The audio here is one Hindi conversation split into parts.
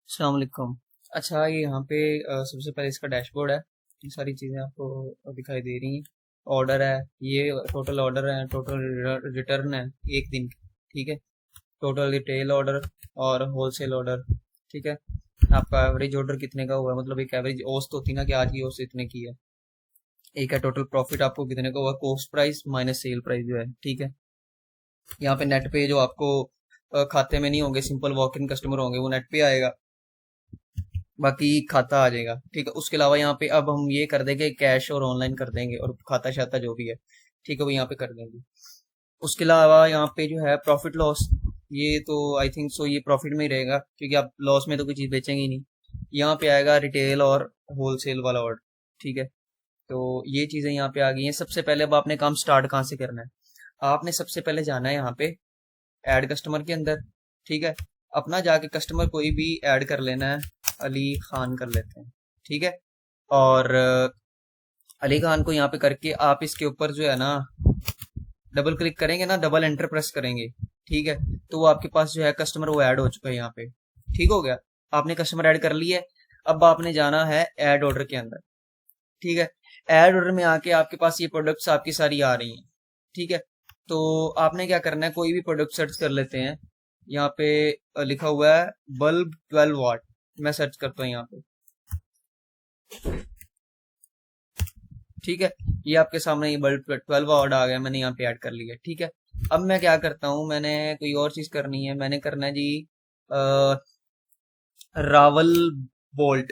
अस्सलाम वालेकुम। अच्छा, ये यहाँ पे सबसे पहले इसका डैशबोर्ड है। ये सारी चीज़ें आपको दिखाई दे रही हैं। ऑर्डर है, ये टोटल ऑर्डर है, टोटल रिटर्न है एक दिन की, ठीक है। टोटल रिटेल ऑर्डर और होलसेल ऑर्डर, ठीक है। आपका एवरेज ऑर्डर कितने का हुआ है, मतलब एक एवरेज औसत होती ना कि आज की औसत इतने की है। एक है टोटल प्रॉफिट आपको कितने का हुआ, cost price minus sale price जो है, ठीक है। यहाँ पे नेट पे जो आपको खाते में नहीं होंगे, सिंपल वॉक इन कस्टमर होंगे, वो नेट पे आएगा, बाकी खाता आ जाएगा, ठीक है। उसके अलावा यहाँ पे अब हम ये कर देंगे कैश और ऑनलाइन कर देंगे, और खाता शाता जो भी है, ठीक है, वो यहाँ पे कर देंगे। उसके अलावा यहाँ पे जो है प्रॉफिट लॉस, ये तो आई थिंक सो ये प्रॉफिट में ही रहेगा, क्योंकि आप लॉस में तो कोई चीज़ बेचेंगे ही नहीं। यहाँ पे आएगा रिटेल और होलसेल वाला ऑर्डर, ठीक है। तो ये चीज़ें यहाँ पे आ गई हैं। सबसे पहले अब आपने काम स्टार्ट कहाँ से करना है, आपने सबसे पहले जाना है यहाँ पे ऐड कस्टमर के अंदर, ठीक है। अपना जाके कस्टमर कोई भी ऐड कर लेना है, अली खान कर लेते हैं, ठीक है। और अली खान को यहाँ पे करके आप इसके ऊपर जो है ना डबल क्लिक करेंगे ना, डबल एंटर प्रेस करेंगे, ठीक है। तो वो आपके पास जो है कस्टमर वो ऐड हो चुका है यहाँ पे, ठीक हो गया। आपने कस्टमर ऐड कर लिया है। अब आपने जाना है ऐड ऑर्डर के अंदर, ठीक है। ऐड ऑर्डर में आके आपके पास ये प्रोडक्ट्स आपकी सारी आ रही हैं, ठीक है। तो आपने क्या करना है, कोई भी प्रोडक्ट सर्च कर लेते हैं। यहाँ पे लिखा हुआ है बल्ब 12 वाट, मैं सर्च करता हूँ यहाँ पे, ठीक है। ये आपके सामने ये बल्ब 12 वाट आ गया, मैंने यहाँ पे ऐड कर लिया, ठीक है। अब मैं क्या करता हूँ, मैंने कोई और चीज करनी है, मैंने करना है जी रावल बोल्ट,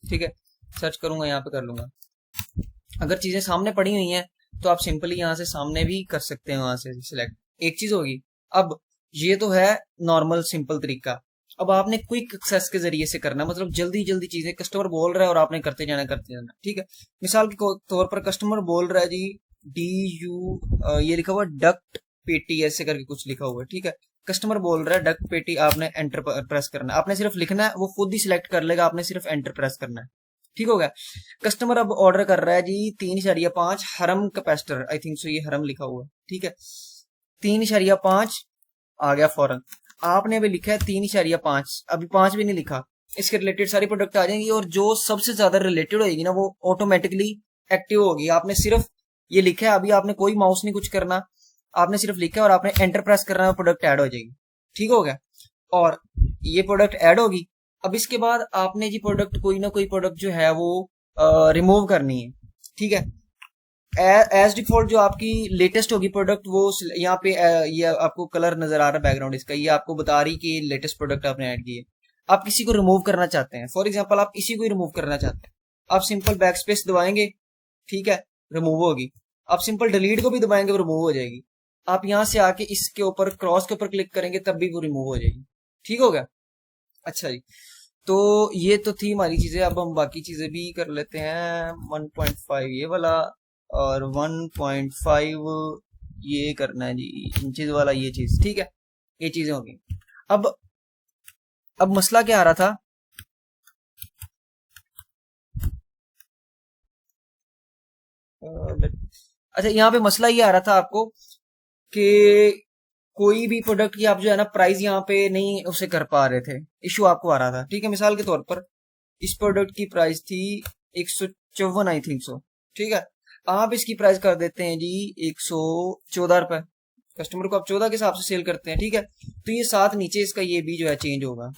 ठीक है। सर्च करूंगा, यहाँ पे कर लूंगा। अगर चीजें सामने पड़ी हुई हैं तो आप सिंपली यहाँ से सामने भी कर सकते हैं, वहां से सिलेक्ट, एक चीज होगी। अब ये तो है नॉर्मल सिंपल तरीका। अब आपने क्विक एक्सेस के जरिए से करना, मतलब जल्दी जल्दी चीजें, कस्टमर बोल रहा है और आपने करते जाना, ठीक है। मिसाल के तौर पर कस्टमर बोल रहा है जी डी यू, ये लिखा हुआ डक्ट पेटी ऐसे करके कुछ लिखा हुआ है, ठीक है। कस्टमर बोल रहा है डक्ट पेटी, आपने एंटर प्रेस करना है, आपने सिर्फ लिखना है, वो खुद ही सिलेक्ट कर लेगा, आपने सिर्फ एंटर प्रेस करना है, ठीक हो गया। कस्टमर अब ऑर्डर कर रहा है जी 3.5 हरम कैपेसिटर, आई थिंक सो ये हरम लिखा हुआ है, ठीक है। 3.5 आ गया फौरन। आपने अभी लिखा है 3.5, अभी 5 भी नहीं लिखा। इसके रिलेटेड सारी प्रोडक्ट आ जाएंगी, और जो सबसे ज्यादा रिलेटेड होगी ना वो ऑटोमेटिकली एक्टिव होगी। आपने सिर्फ ये लिखा है, अभी आपने कोई माउस नहीं कुछ करना, आपने सिर्फ लिखा है और आपने एंटर प्रेस करना है, प्रोडक्ट ऐड हो जाएगी, ठीक हो गया। और ये प्रोडक्ट ऐड होगी। अब इसके बाद आपने जी प्रोडक्ट कोई ना कोई प्रोडक्ट जो है वो रिमूव करनी है, ठीक है। एज डिफॉल्ट जो आपकी लेटेस्ट होगी प्रोडक्ट वो यहाँ पे ये आपको कलर नजर आ रहा है बैकग्राउंड इसका, ये आपको बता रही कि लेटेस्ट प्रोडक्ट आपने ऐड की है। आप किसी को रिमूव करना चाहते हैं, फॉर एग्जांपल आप इसी को ही रिमूव करना चाहते हैं, आप सिंपल बैक स्पेस दबाएंगे, ठीक है, रिमूव होगी। आप सिंपल डिलीट को भी दबाएंगे, वो रिमूव हो जाएगी। आप यहाँ से आके इसके ऊपर क्रॉस के ऊपर क्लिक करेंगे तब भी वो रिमूव हो जाएगी, ठीक हो गया। अच्छा जी, तो ये तो थी हमारी चीजें। अब हम बाकी चीजें भी कर लेते हैं। 1.5 ये वाला, और 1.5 ये करना है जी इंचेस वाला, ये चीज, ठीक है। ये चीजें होंगी। अब अब मसला क्या आ रहा था, अच्छा यहाँ पे मसला ये आ रहा था आपको कि कोई भी प्रोडक्ट की आप जो है ना प्राइस यहाँ पे नहीं उसे कर पा रहे थे, इशू आपको आ रहा था, ठीक है। मिसाल के तौर पर इस प्रोडक्ट की प्राइस थी 154 आई थिंक सो, ठीक है। आप इसकी प्राइस कर देते हैं जी 114 रुपए, कस्टमर को आप 14 के हिसाब से सेल करते हैं, ठीक है। तो ये साथ नीचे इसका ये भी जो है चेंज होगा।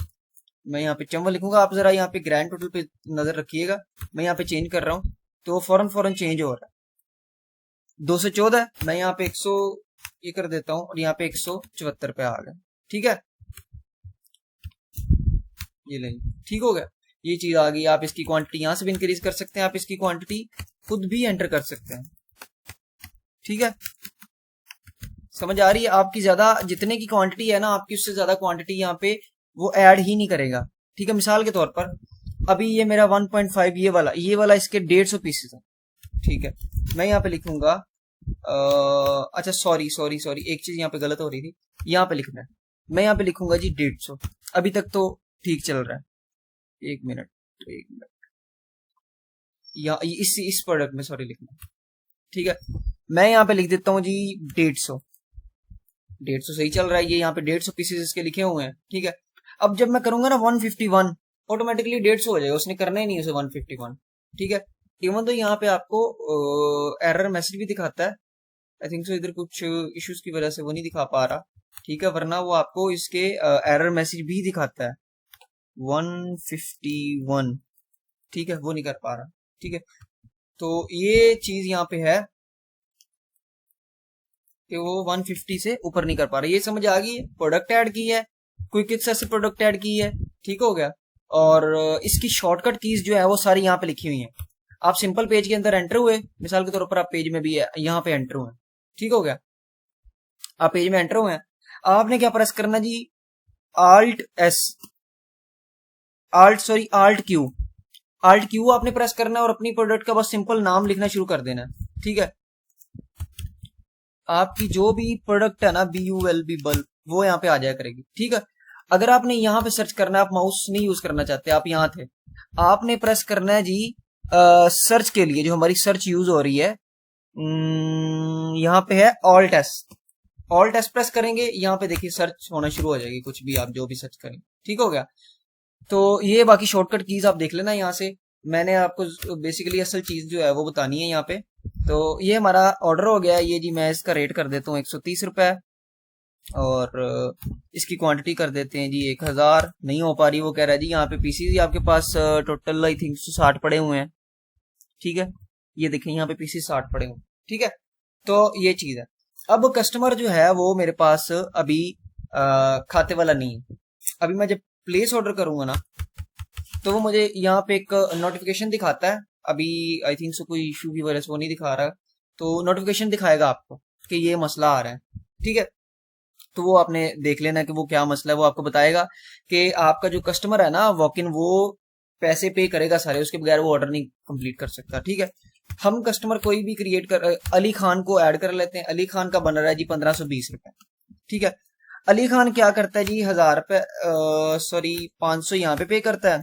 मैं यहाँ पे चंबल लिखूंगा, आप जरा यहाँ पे ग्रैंड टोटल पे नजर रखिएगा। मैं यहाँ पे चेंज कर रहा हूँ तो फौरन फौरन चेंज हो रहा है। 214, मैं यहाँ पे 100 ये कर देता हूँ, और यहाँ पे 174 पे आ गया, ठीक है। ये लेंगे, ठीक हो गया। ये चीज आ गई। आप इसकी क्वांटिटी यहां से भी इंक्रीज कर सकते हैं, आप इसकी क्वांटिटी खुद भी एंटर कर सकते हैं, ठीक है। समझ आ रही है? आपकी ज्यादा जितने की क्वांटिटी है ना, आपकी उससे ज्यादा क्वांटिटी यहाँ पे वो ऐड ही नहीं करेगा, ठीक है। मिसाल के तौर पर अभी ये मेरा 1.5 ये वाला इसके 150 पीसेस है, ठीक है। मैं यहाँ पे लिखूंगा अच्छा सॉरी सॉरी सॉरी, एक चीज यहाँ पे गलत हो रही थी, यहाँ पे लिखना है। मैं यहाँ पे लिखूंगा जी 150। अभी तक तो ठीक चल रहा है। एक मिनट, एक मिनट, या इस प्रोडक्ट में सॉरी लिखना, ठीक है। मैं यहाँ पे लिख देता हूँ जी 150। 150 सही चल रहा है, ये यहाँ पे 150 पीसेस इसके लिखे हुए हैं, ठीक है। अब जब मैं करूंगा ना 151, ऑटोमेटिकली 150 हो जाएगा, उसने करना ही नहीं उसे 151। ठीक है, इवन तो यहाँ पे आपको एरर मैसेज भी दिखाता है। आई थिंक सो इधर कुछ इश्यूज की वजह से वो नहीं दिखा पा रहा। ठीक है, वरना वो आपको इसके एरर मैसेज भी दिखाता है 151। ठीक है, वो नहीं कर पा रहा। ठीक है, तो ये चीज यहाँ पे है कि वो 150 से ऊपर नहीं कर पा रहा। ये समझ आ गई है, प्रोडक्ट ऐड की है, क्विक एक्सेस से प्रोडक्ट ऐड की है। ठीक हो गया, और इसकी शॉर्टकट कीज जो है वो सारी यहाँ पे लिखी हुई है। आप सिंपल पेज के अंदर एंटर हुए, मिसाल के तौर पर आप पेज में भी है, यहाँ पे एंटर हुए। ठीक हो गया, आप पेज में एंटर हुए हैं, आपने क्या प्रेस करना जी, alt S, alt Q, alt Q आपने प्रेस करना है और अपनी प्रोडक्ट का बस सिंपल नाम लिखना शुरू कर देना है। ठीक है, आपकी जो भी प्रोडक्ट है ना, BULB बल्ब, वो यहाँ पे आ जाया करेगी। ठीक है, अगर आपने यहाँ पे सर्च करना है, आप माउस नहीं यूज करना चाहते, आप यहाँ थे, आपने प्रेस करना है जी सर्च के लिए जो हमारी सर्च यूज हो रही है, यहाँ पे है alt S, alt S press करेंगे, यहाँ पे देखिए सर्च होना शुरू हो जाएगी, कुछ भी आप जो भी सर्च करें। ठीक हो गया, तो ये बाकी शॉर्टकट कीज आप देख लेना यहाँ से, मैंने आपको बेसिकली असल चीज जो है वो बतानी है यहाँ पे। तो ये हमारा ऑर्डर हो गया, ये जी मैं इसका रेट कर देता हूँ 130 रुपए, और इसकी क्वांटिटी कर देते हैं जी 1000। नहीं हो पा रही, वो कह रहा है जी यहाँ पे पीसीज आपके पास टोटल आई थिंक 60 पड़े हुए हैं। ठीक है, ये देखें यहाँ पे पीसी 60 पड़े हुए। ठीक है, तो ये चीज है। अब कस्टमर जो है वो मेरे पास अभी खाते वाला नहीं है। अभी मैं जब प्लेस ऑर्डर करूंगा ना, तो वो मुझे यहाँ पे एक नोटिफिकेशन दिखाता है। अभी आई थिंक सो कोई इशू की वजह से वो नहीं दिखा रहा, तो नोटिफिकेशन दिखाएगा आपको कि ये मसला आ रहा है। ठीक है, तो वो आपने देख लेना कि वो क्या मसला है, वो आपको बताएगा कि आपका जो कस्टमर है ना वॉक इन, वो पैसे पे करेगा सारे, उसके बगैर वो ऑर्डर नहीं कंप्लीट कर सकता। ठीक है, हम कस्टमर कोई भी क्रिएट कर, अली खान को ऐड कर लेते हैं। अली खान का बन रहा है जी 1520 रुपए। ठीक है, अली खान क्या करता है जी, 1000 रुपए, सॉरी 500 यहाँ पे करता है,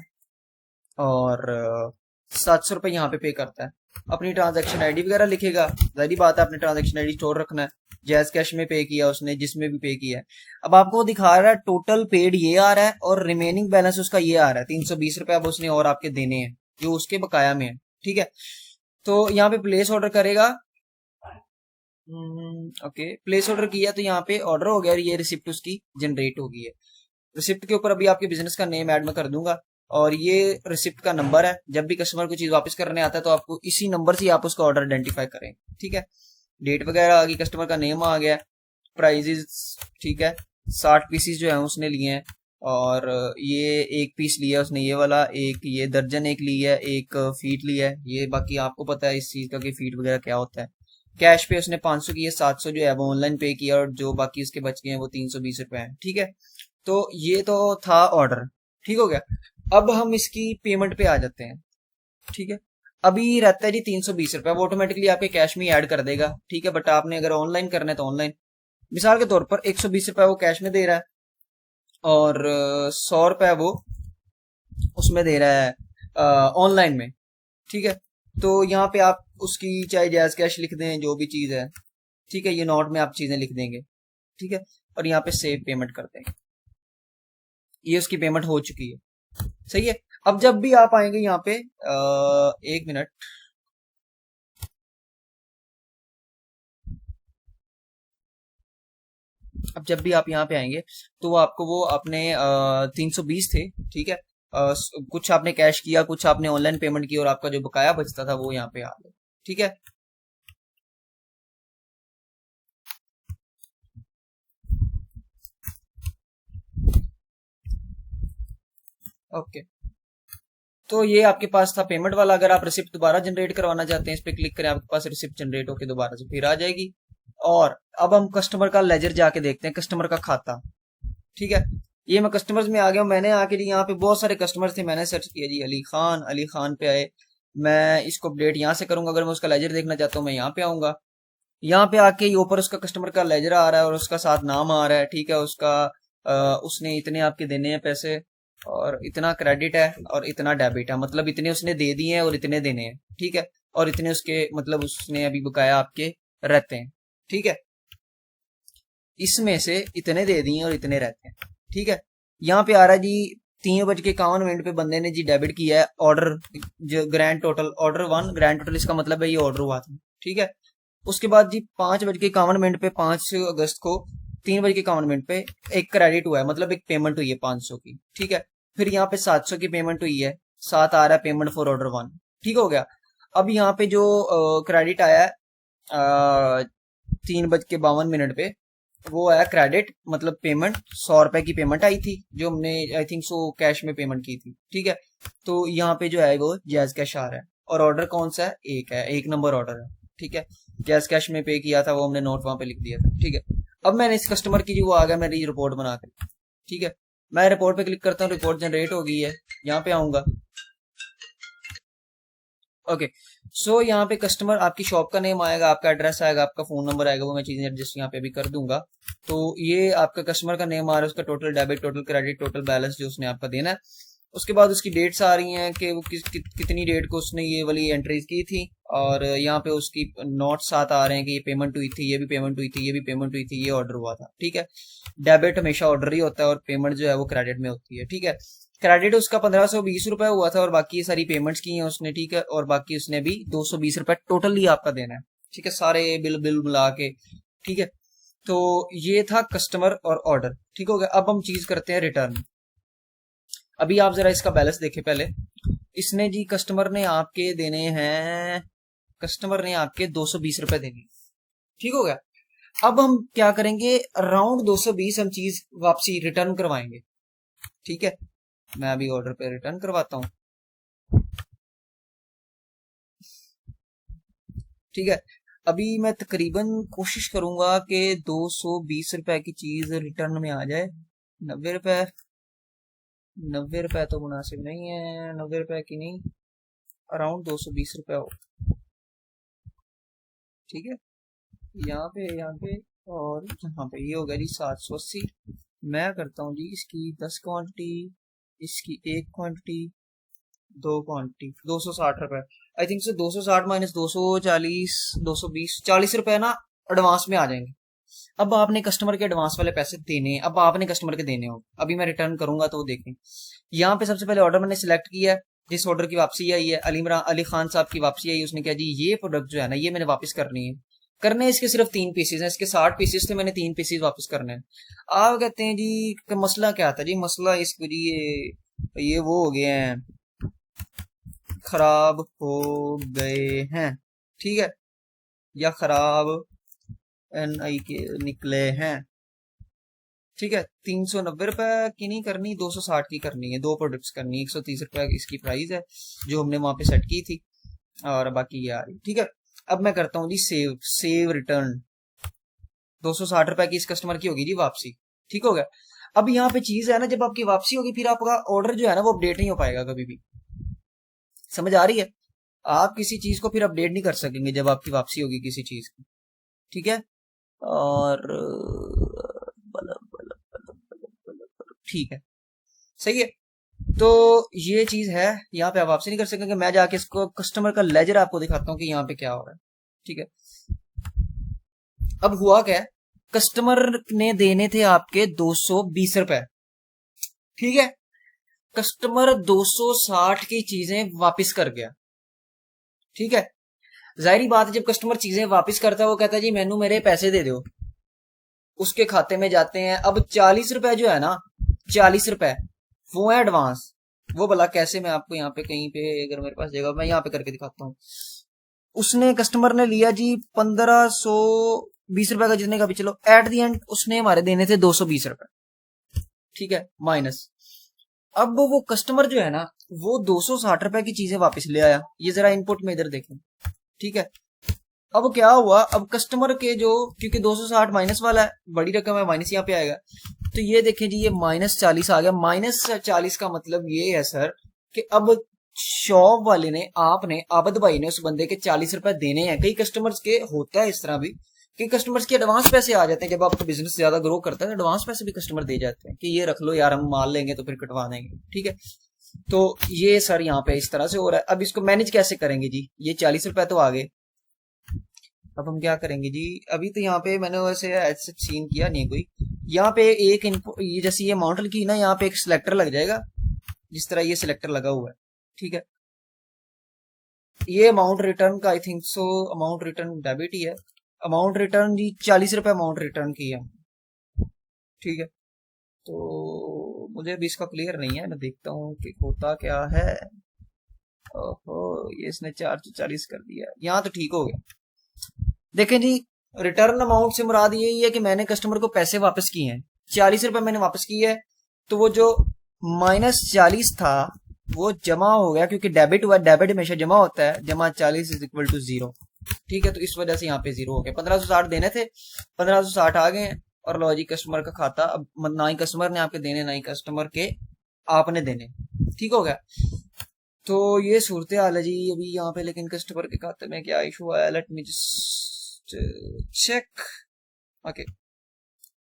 और 700 रुपए यहाँ पे करता है। अपनी ट्रांजैक्शन आईडी वगैरह लिखेगा, जाहिर बात है अपने ट्रांजैक्शन आईडी स्टोर रखना है, जैज कैश में पे किया उसने, जिसमें भी पे किया है। अब आपको दिखा रहा है टोटल पेड ये आ रहा है, और रिमेनिंग बैलेंस उसका ये आ रहा है 320 रुपए। अब उसने और आपके देने हैं जो उसके बकाया में है। ठीक है, तो यहाँ पे प्लेस ऑर्डर करेगा। ओके, प्लेस ऑर्डर किया तो यहाँ पे ऑर्डर हो गया, और ये रिसिप्ट उसकी जनरेट हो गई है। रिसिप्ट के ऊपर अभी आपके बिजनेस का नेम ऐड मैं कर दूंगा, और ये रिसिप्ट का नंबर है। जब भी कस्टमर को चीज वापस करने आता है तो आपको इसी नंबर से आप उसका ऑर्डर आइडेंटिफाई करें। ठीक है, डेट वगैरह आ गई, कस्टमर का नेम आ गया, प्राइजेस। ठीक है, 60 पीसीस जो है उसने लिए हैं, और ये एक पीस लिया उसने, ये वाला एक, ये दर्जन एक ली है, एक फीट लिया है। ये बाकी आपको पता है इस चीज का कि फीट वगैरह क्या होता है। कैश पे उसने 500 की है, 700 जो है वो ऑनलाइन पे किया, और जो बाकी उसके बच गए हैं वो 320 रुपए है। ठीक है, तो ये तो था ऑर्डर। ठीक हो गया, अब हम इसकी पेमेंट पे आ जाते हैं। ठीक है, अभी रहता है जी 320 रुपए, वो ऑटोमेटिकली आपके कैश में ऐड कर देगा। ठीक है, बट आपने अगर ऑनलाइन करना है तो ऑनलाइन, मिसाल के तौर पर 120 रुपए वो कैश में दे रहा है, और 100 रुपए वो उसमें दे रहा है ऑनलाइन में। ठीक है, तो यहाँ पे आप उसकी चाहे जायज कैश लिख दें, जो भी चीज है। ठीक है, ये नोट में आप चीजें लिख देंगे। ठीक है, और यहाँ पे सेव पेमेंट कर देंगे, ये उसकी पेमेंट हो चुकी है। सही है, अब जब भी आप आएंगे यहाँ पे, एक मिनट, अब जब भी आप यहाँ पे आएंगे तो वो आपको वो अपने 320 थे। ठीक है, कुछ आपने कैश किया, कुछ आपने ऑनलाइन पेमेंट की, और आपका जो बकाया बचता था वो यहाँ पे आ गया। ठीक है, ओके, तो ये आपके पास था पेमेंट वाला। अगर आप रिसिप्ट दोबारा जनरेट करवाना चाहते हैं, इस पे क्लिक करें, आपके पास रिसिप्ट जनरेट होकर दोबारा से फिर आ जाएगी। और अब हम कस्टमर का लेजर जाके देखते हैं, कस्टमर का खाता। ठीक है, ये मैं कस्टमर्स में आ गया हूँ। मैंने आके जी यहाँ पे बहुत सारे कस्टमर थे, मैंने सर्च किया जी अली खान, अली खान पे आए। मैं इसको अपडेट यहाँ से करूंगा, अगर मैं उसका लेजर देखना चाहता हूँ मैं यहाँ पे आऊंगा। यहाँ पे आके ये ऊपर उसका कस्टमर का लेजर आ रहा है, और उसका साथ नाम आ रहा है। ठीक है, उसका उसने इतने आपके देने हैं पैसे, और इतना क्रेडिट है और इतना डेबिट है, मतलब इतने उसने दे दिए हैं और इतने देने हैं। ठीक है, और इतने उसके मतलब उसने अभी बकाया आपके रहते हैं। ठीक है, इसमें से इतने दे दिए और इतने रहते हैं। ठीक है, यहाँ पे आ रहा है जी 3:51 पे बंदे ने जी डेबिट किया है ऑर्डर, जो grand total order 1 grand total, इसका मतलब है ये ऑर्डर हुआ था, ठीक है। उसके बाद जी 5:51 पे 5 अगस्त को 3:51 पे एक क्रेडिट हुआ है, मतलब एक पेमेंट हुई है 500 की, ठीक है। फिर यहाँ पे 700 की पेमेंट हुई है, 7 आ रहा है पेमेंट फॉर ऑर्डर 1, ठीक हो गया। अब यहाँ पे जो क्रेडिट आया है 3:52 पे, वो आया क्रेडिट, मतलब पेमेंट 100 रुपए की पेमेंट आई थी जो हमने आई थिंक सो कैश में पेमेंट की थी, ठीक है। तो यहाँ पे जो है वो जैज कैश आ रहा है, और ऑर्डर कौन सा है, एक नंबर ऑर्डर है, ठीक है। जैज कैश में पे किया था वो हमने नोट वहां पे लिख दिया था, ठीक है। अब मैंने इस कस्टमर की जो वो आ गया मेरी रिपोर्ट बना के, ठीक है। मैं रिपोर्ट पे क्लिक करता हूँ, रिपोर्ट जनरेट हो गई है, यहाँ पे आऊंगा, ओके। सो यहाँ पे कस्टमर, आपकी शॉप का नेम आएगा, आपका एड्रेस आएगा, आपका फोन नंबर आएगा, वो मैं चीजें एडजस्ट यहाँ पे भी कर दूंगा। तो ये आपका कस्टमर का नेम आ रहा है, उसका total debit, total credit, total balance जो उसने आपका देना है। उसके बाद उसकी डेट्स आ रही हैं कि वो कितनी डेट को उसने ये वाली एंट्रीज की थी, और यहाँ पे उसकी नोट्स साथ आ रहे हैं कि ये पेमेंट हुई थी, ये भी पेमेंट हुई थी, ये भी पेमेंट हुई थी, ये ऑर्डर हुआ था, ठीक है। डेबिट हमेशा ऑर्डर ही होता है और पेमेंट जो है वो क्रेडिट में होती है, ठीक है। क्रेडिट उसका 1520 रुपए हुआ था और बाकी सारी पेमेंट्स की हैं उसने, ठीक है। और बाकी उसने भी 220 रुपए टोटली आपका देना है, ठीक है, सारे बिल बिल मिला के, ठीक है। तो ये था कस्टमर और ऑर्डर, ठीक हो गया। अब हम चीज करते हैं रिटर्न। अभी आप जरा इसका बैलेंस देखें पहले। इसने जी कस्टमर ने आपके देने हैं, कस्टमर ने आपके 220 रुपए देने, ठीक हो गया। अब हम क्या करेंगे, अराउंड 220 हम चीज वापसी रिटर्न करवाएंगे, ठीक है। मैं अभी ऑर्डर पे रिटर्न करवाता हूँ, ठीक है। अभी मैं तकरीबन कोशिश करूंगा कि 220 रुपए की चीज रिटर्न में आ जाए। 90 रुपए, 90 रुपए तो मुनासिब नहीं है, 90 रुपए की नहीं, अराउंड 220 रुपए हो, ठीक है। यहाँ पे, यहाँ पे, और यहाँ पे ये हो गया जी 780। मैं करता हूँ जी इसकी 10 क्वांटिटी, इसकी 1 क्वांटिटी, 2 क्वांटिटी, 260 रुपए। आई थिंक से 260 माइनस 240, 220, 40 रुपए ना एडवांस में आ जाएंगे। अब आपने कस्टमर के एडवांस वाले पैसे देने, अब आपने कस्टमर के देने हो। अभी मैं रिटर्न करूंगा तो वो देखें। यहाँ पे सबसे पहले ऑर्डर मैंने सिलेक्ट किया है, जिस ऑर्डर की वापसी आई है, अली खान साहब की वापसी आई। उसने कहा जी ये प्रोडक्ट जो है ना ये मैंने वापस करनी है। करने इसके सिर्फ 3 पीसेज हैं, इसके 60 पीसेज थे, मैंने 3 पीसेज वापस करने हैं। आप कहते हैं जी कि मसला क्या था जी, मसला इसको जी ये वो हो गए हैं, खराब हो गए हैं, ठीक है, या खराब NI के निकले हैं, ठीक है। 390 रुपए की नहीं करनी, 260 की करनी है, 2 प्रोडक्ट्स करनी है, 130 रुपए इसकी प्राइस है जो हमने वहां पे सेट की थी, और बाकी ये आ रही, ठीक है। अब मैं करता हूँ जी सेव, सेव रिटर्न। 260 रुपए की इस कस्टमर की होगी जी वापसी, ठीक हो गया। अब यहाँ पे चीज है ना, जब आपकी वापसी होगी फिर आपका ऑर्डर जो है ना वो अपडेट नहीं हो पाएगा कभी भी, समझ आ रही है। आप किसी चीज को फिर अपडेट नहीं कर सकेंगे जब आपकी वापसी होगी किसी चीज की, ठीक है। और ठीक है, सही है। तो ये चीज है, यहाँ पे आप वापसी नहीं कर सकेंगे। मैं जाके इसको कस्टमर का लेजर आपको दिखाता हूँ कि यहाँ पे क्या हो रहा है, ठीक है। अब हुआ क्या है, कस्टमर ने देने थे आपके 220 रुपए, ठीक है। कस्टमर 260 की चीजें वापस कर गया, ठीक है। जाहिर बात है जब कस्टमर चीजें वापस करता है वो कहता है जी मैनू मेरे पैसे दे दो, उसके खाते में जाते हैं। अब 40 रुपए जो है ना, 40 रुपए वो है एडवांस। वो भला कैसे, मैं आपको यहाँ पे कहीं पे अगर मेरे पास जगह मैं यहाँ पे करके दिखाता हूँ। उसने कस्टमर ने लिया जी 1520 रुपए का, जितने का भी चलो, एट दी एंड उसने हमारे देने थे 220 रुपए, ठीक है, माइनस। अब वो कस्टमर जो है ना वो 260 रुपए की चीजें वापस ले आया। ये जरा इनपुट में इधर देखें, ठीक है। अब क्या हुआ, अब कस्टमर के जो, क्योंकि 260 माइनस वाला है, बड़ी रकम है, माइनस यहाँ पे आएगा। तो ये देखें जी ये -40 आ गया। -40 का मतलब ये है सर कि अब शॉप वाले ने, आपने, आबद भाई ने उस बंदे के 40 रुपए देने हैं। कई कस्टमर्स के होता है इस तरह भी, कई कस्टमर्स के एडवांस पैसे आ जाते हैं। जब आपका बिजनेस ज्यादा ग्रो करता है तो एडवांस पैसे भी कस्टमर दे जाते हैं कि ये रख लो यार, हम माल लेंगे तो फिर कटवा देंगे, ठीक है। तो ये सर यहाँ पे इस तरह से हो रहा है। अब इसको मैनेज कैसे करेंगे जी, ये 40 रुपए तो आ गए, अब हम क्या करेंगे जी, अभी तो यहाँ पे मैंने वैसे ऐसे सीन किया नहीं कोई। यहाँ पे एक इनपुट, ये जैसे ये अमाउंट लिखी ना, यहाँ पे एक सिलेक्टर लग जाएगा, जिस तरह ये सिलेक्टर लगा हुआ है, ठीक है। ये अमाउंट रिटर्न का I think so amount return debit ही है। अमाउंट रिटर्न जी 40 रुपए अमाउंट रिटर्न की है, ठीक है। तो मुझे अभी इसका क्लियर नहीं है, मैं देखता हूँ कि होता क्या है। ओहो, ये इसने 440 कर दिया, यहाँ तो ठीक हो गया। देखें जी, रिटर्न अमाउंट से मुराद यही है कि मैंने कस्टमर को पैसे वापस किए हैं, 40 रुपए मैंने वापस किए है। तो वो जो -40 था वो जमा हो गया, क्योंकि डेबिट हुआ, डेबिट हमेशा जमा होता है, जमा 40 इज इक्वल टू 0, ठीक है। तो इस वजह से यहाँ पे 0 हो गया। 1560 देने थे, 1560 आ गए, और लो जी कस्टमर का खाता। अब ना ही कस्टमर ने आपके देने, ना ही कस्टमर के आपने देने, ठीक हो गया। तो ये सूरत हाल है जी अभी यहाँ पे। लेकिन कस्टमर के खाते में क्या इशू आया, let me just check. Okay,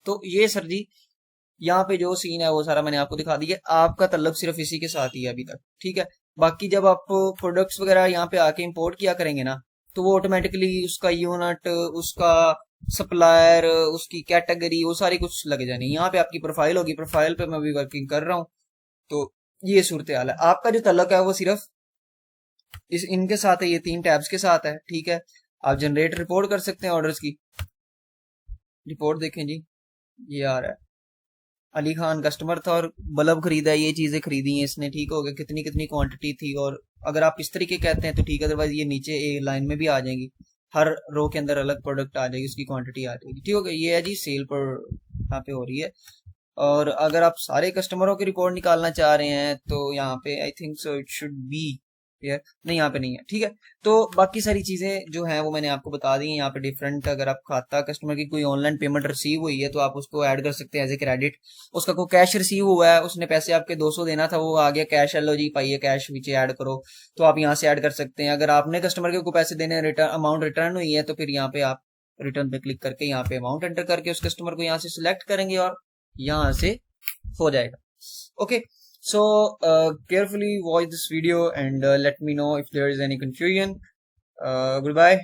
तो ये सर जी यहाँ पे जो सीन है वो सारा मैंने आपको दिखा दिया। आपका तल्लुक सिर्फ इसी के साथ ही है अभी तक, ठीक है। बाकी जब आप प्रोडक्ट्स वगैरह यहाँ पे आके इंपोर्ट किया करेंगे ना, तो वो ऑटोमेटिकली उसका यूनिट, उसका सप्लायर, उसकी कैटेगरी, वो सारी कुछ लग जानी। यहाँ पे आपकी प्रोफाइल होगी, प्रोफाइल पे मैं भी वर्किंग कर रहा हूँ। तो ये सूरत हाल है। आपका जो तल्लुक है वो सिर्फ इनके साथ है, ये 3 टैब्स के साथ है, ठीक है। आप जनरेट रिपोर्ट कर सकते हैं ऑर्डर्स की। रिपोर्ट देखें जी, ये आ रहा है, अली खान कस्टमर था और बल्ब खरीदा, ये चीजें खरीदी हैं इसने, ठीक हो गया। कितनी कितनी क्वांटिटी थी, और अगर आप इस तरीके कहते हैं तो ठीक है, अदरवाइज ये नीचे एक लाइन में भी आ जाएंगी, हर रो के अंदर अलग प्रोडक्ट आ जाएगी, उसकी क्वांटिटी आ जाएगी, ठीक हो गया। ये है जी सेल पर यहाँ पे हो रही है। और अगर आप सारे कस्टमरों की रिपोर्ट निकालना चाह रहे हैं तो यहाँ पे आई think so it should be यार, नहीं यहाँ पे नहीं है, ठीक है। तो बाकी सारी चीजें जो हैं वो मैंने आपको बता दी हैं। यहाँ पे डिफरेंट, अगर आप खाता कस्टमर की कोई ऑनलाइन पेमेंट रिसीव हुई है तो आप उसको ऐड कर सकते हैं एज ए क्रेडिट। उसका कोई कैश रिसीव हुआ है, उसने पैसे आपके 200 देना था, वो आ गया कैश, लो जी पाइए कैश नीचे ऐड करो, तो आप यहाँ से ऐड कर सकते हैं। अगर आपने कस्टमर के को पैसे देने, रिटर्न अमाउंट रिटर्न हुई है, तो फिर यहाँ पे आप रिटर्न पे क्लिक करके यहाँ पे अमाउंट एंटर करके उस कस्टमर को यहाँ से सिलेक्ट करेंगे और यहाँ से हो जाएगा। Okay, so carefully watch this video and let me know if there is any confusion. Goodbye.